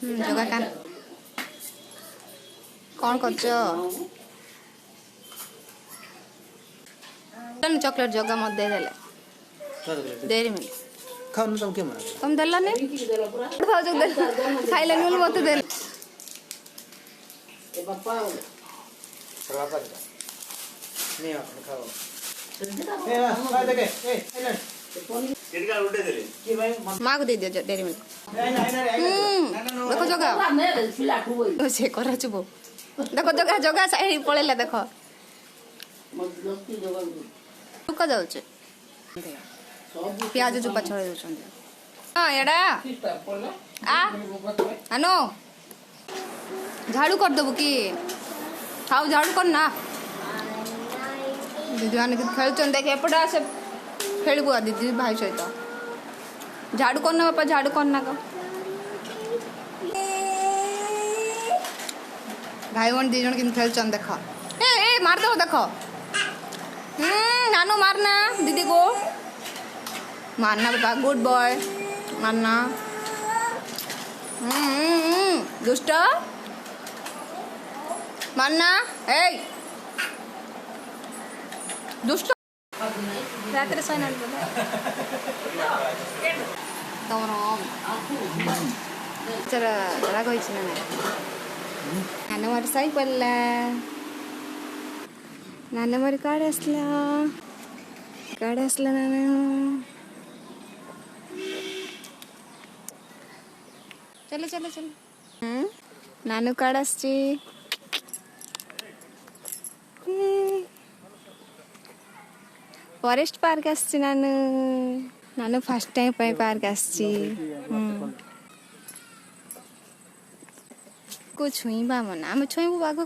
जगह कान कौन कर चॉकलेट जगह मत दे देले देरी मिल खाओ ना तुम क्या मना तुम देला ने खाओ जो दे खाइले नुल मत दे चला पर नहीं आप खाओ ए ना देखे ए ना किडका उल्टे दे कि भाई मां को दे दियो डेरी मिल्क देखो जगह ओ से करा चुबो देखो जगह जगह साइड पळेला देखो रुका जाउचे प्याज जो पछळे दउछन हां एडा आ अनो झाड़ू कर देबो की खाओ झाड़ू कर ना दीदी आने के खेलचन देख एपटा से खेलबो दीदी भाई सहित झाड़ू करना बापा झाड़ू करना को भाई वन दी जन किन खेलचन देख ए ए मार दो देखो नानो मारना दीदी को मारना बाबा गुड बॉय मारना दुष्ट मारना ए दुष्ट रात रे सैना तमर चरा राग होइछ ना नाना मार साई पडला नाना मार काढे असला नाना चलो चलो चलो नानू काढ असची फॉरेस्ट पार्क आसची नानू नानू फर्स्ट टाइम पार्क आसची को छुईबा मना आम छुईबू बाग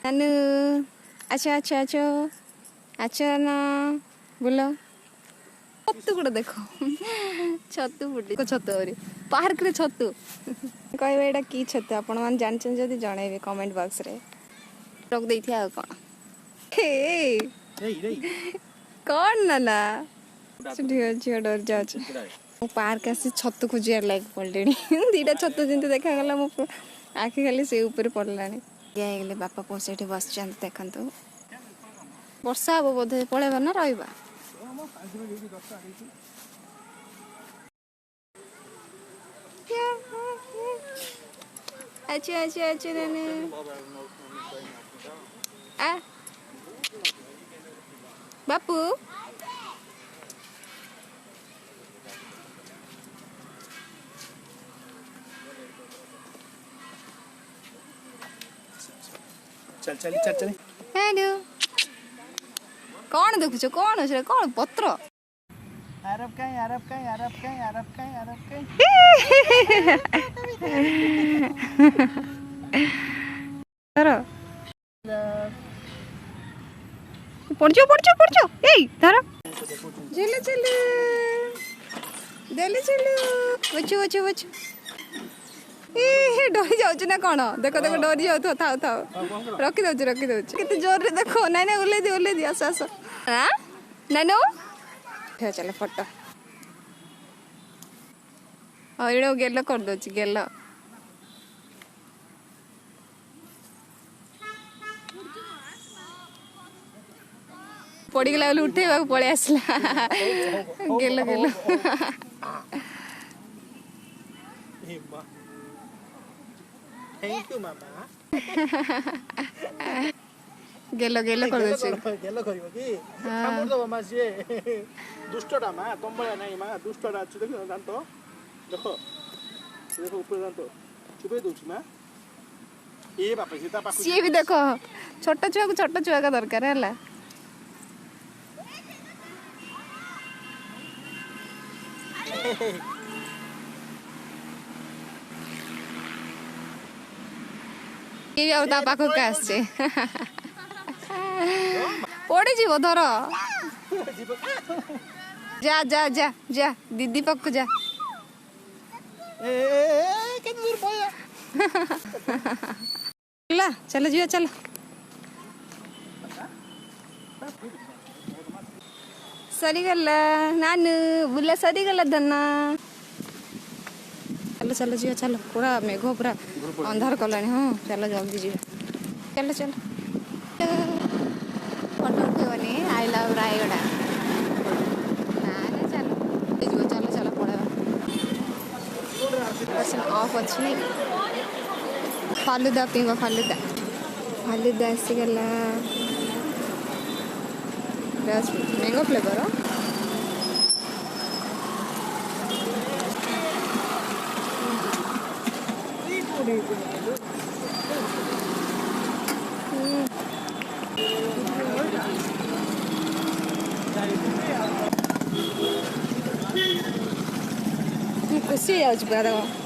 नानू अच्छा अच्छा अच्छा अच्छा ना बोलो छतु गुड़ देखो छतु बुड्डी को छतु अरे पार्क रे छतु कहबे एटा की छतु आपण मान जानछन जदी जणैबे कमेंट बॉक्स रे रख देथि आ कोन हे कौन नाना ढियो झियो डर जाछ पार्क आसी छतु खोजियार लाइक पड़लेनी दीटा छतु जिंते देखा गला मो आखि खाली से ऊपर पड़लानी गेले बापा पोसेठी बसचंत देखंतु वर्षा हबो बोधे पळेबा ना रहइबा अच्छा अच्छा अच्छा नाना आ बापू चल चल चल चल हेलो कौन देखुछ कौन अछि कौन पत्र अरब का धरो पड़चो ए धरो चलो चलो देले चलो बच्चो ए डरी जाउछ ना कोन देखो देखो डरी जाउ थाओ रखी दउछ कितने जोर रे देखो नाना ओले दी आस हां नानो चलो फोटो और गेलो कर दउछ गेलो पड़ी गला बोले उठेबा पळे आसला गेलो थैंक यू मामा गेलो कर दउछ गेलो करियो की हमर तो मामा से दुष्टटा मा तंबळा नाही मा दुष्टटा अछि देखो जानतो देखो ऊपर जानतो चुपे दउछ मा ए बापा सीता पाकु सी भी देखो छोटा छुआ का दरकार है ये और ता पाखो का आछे पड़ी जीवो धर जा जा जा जा दीदी पाखो जा ए के दूर पया ला चलो जियो चलो सरी गला नानू बुला सरी गला धन्ना चलो चलो जी चलो पूरा मेघ पूरा अंधार कलानी हाँ चलो जल्दी जी चलो चलो फोटो उठेबनी आई लव रायगड़ा ना ना चलो चलो चलो चलो पड़ेगा ऑफ अच्छी फालुदा पिंगो फालुदा फालुदा आसीगला मैंगो फ्लेवर खुशी हो जाऊँ पूरा देखो